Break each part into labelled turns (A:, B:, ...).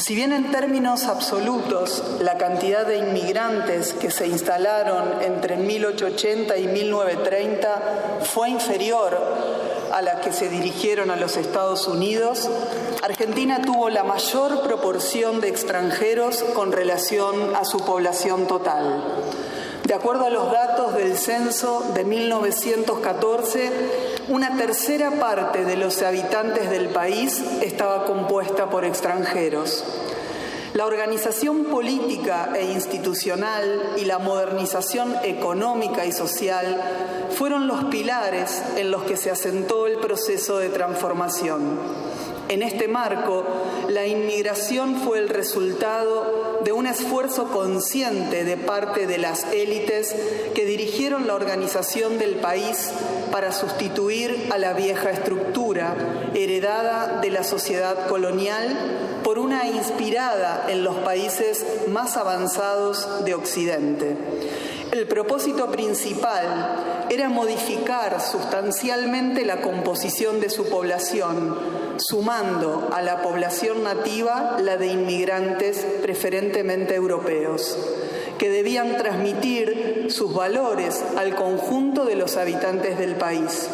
A: Si bien en términos absolutos la cantidad de inmigrantes que se instalaron entre 1880 y 1930 fue inferior a la que se dirigieron a los Estados Unidos, Argentina tuvo la mayor proporción de extranjeros con relación a su población total. De acuerdo a los datos del censo de 1914, una tercera parte de los habitantes del país estaba compuesta por extranjeros. La organización política e institucional y la modernización económica y social fueron los pilares en los que se asentó el proceso de transformación. En este marco, la inmigración fue el resultado de un esfuerzo consciente de parte de las élites que dirigieron la organización del país para sustituir a la vieja estructura heredada de la sociedad colonial por una inspirada en los países más avanzados de Occidente. El propósito principal era modificar sustancialmente la composición de su población, sumando a la población nativa la de inmigrantes preferentemente europeos, que debían transmitir sus valores al conjunto de los habitantes del país.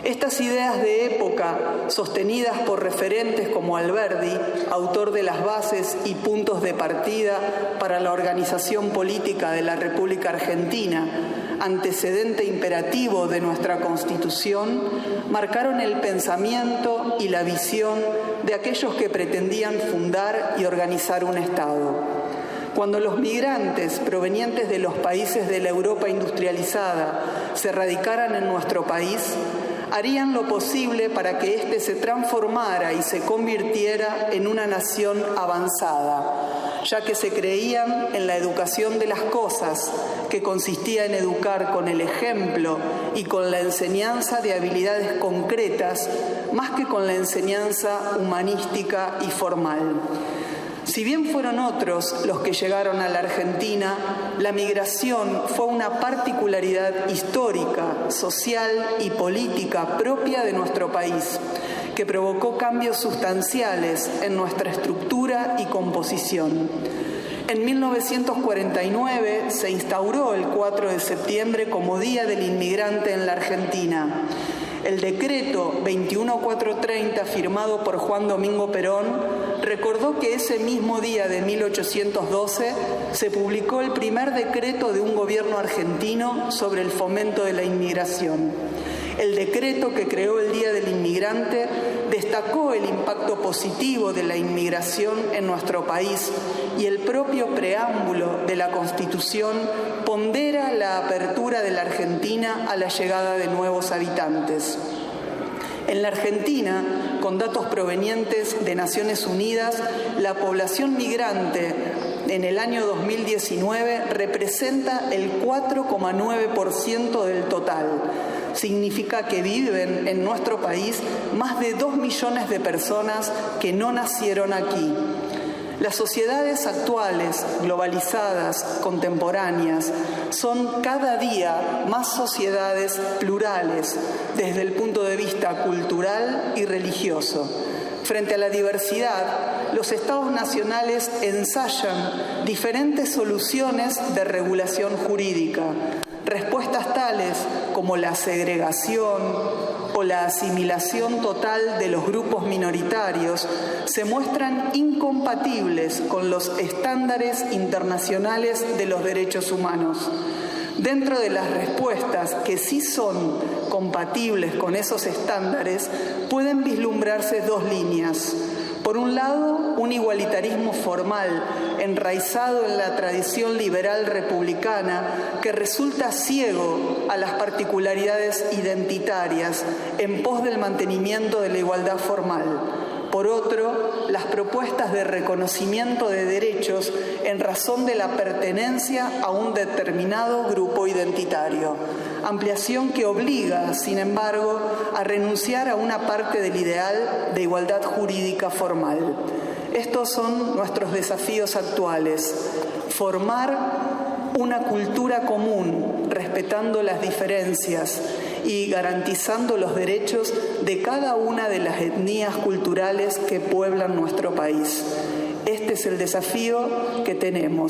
A: Estas ideas de época, sostenidas por referentes como Alberdi, autor de las bases y puntos de partida para la organización política de la República Argentina, antecedente imperativo de nuestra Constitución, marcaron el pensamiento y la visión de aquellos que pretendían fundar y organizar un Estado. Cuando los migrantes provenientes de los países de la Europa industrializada se radicaran en nuestro país, harían lo posible para que éste se transformara y se convirtiera en una nación avanzada, ya que se creían en la educación de las cosas, que consistía en educar con el ejemplo y con la enseñanza de habilidades concretas, más que con la enseñanza humanística y formal. Si bien fueron otros los que llegaron a la Argentina, la migración fue una particularidad histórica, social y política propia de nuestro país, que provocó cambios sustanciales en nuestra estructura y composición. En 1949 se instauró el 4 de septiembre como Día del Inmigrante en la Argentina. El decreto 21430, firmado por Juan Domingo Perón, recordó que ese mismo día de 1812 se publicó el primer decreto de un gobierno argentino sobre el fomento de la inmigración. El decreto que creó el Día del Inmigrante destacó el impacto positivo de la inmigración en nuestro país y el propio preámbulo de la Constitución pondera la apertura de la Argentina a la llegada de nuevos habitantes. En la Argentina, con datos provenientes de Naciones Unidas, la población migrante en el año 2019 representa el 4,9% del total. Significa que viven en nuestro país más de 2 millones de personas que no nacieron aquí. Las sociedades actuales, globalizadas, contemporáneas, son cada día más sociedades plurales desde el punto de vista cultural y religioso. Frente a la diversidad, los Estados nacionales ensayan diferentes soluciones de regulación jurídica. Respuestas tales como la segregación o la asimilación total de los grupos minoritarios se muestran incompatibles con los estándares internacionales de los derechos humanos. Dentro de las respuestas que sí son compatibles con esos estándares, pueden vislumbrarse dos líneas. Por un lado, un igualitarismo formal, enraizado en la tradición liberal republicana, que resulta ciego a las particularidades identitarias en pos del mantenimiento de la igualdad formal. Por otro, las propuestas de reconocimiento de derechos en razón de la pertenencia a un determinado grupo identitario. Ampliación que obliga, sin embargo, a renunciar a una parte del ideal de igualdad jurídica formal. Estos son nuestros desafíos actuales. Formar una cultura común, respetando las diferencias y garantizando los derechos de cada una de las etnias culturales que pueblan nuestro país. Este es el desafío que tenemos.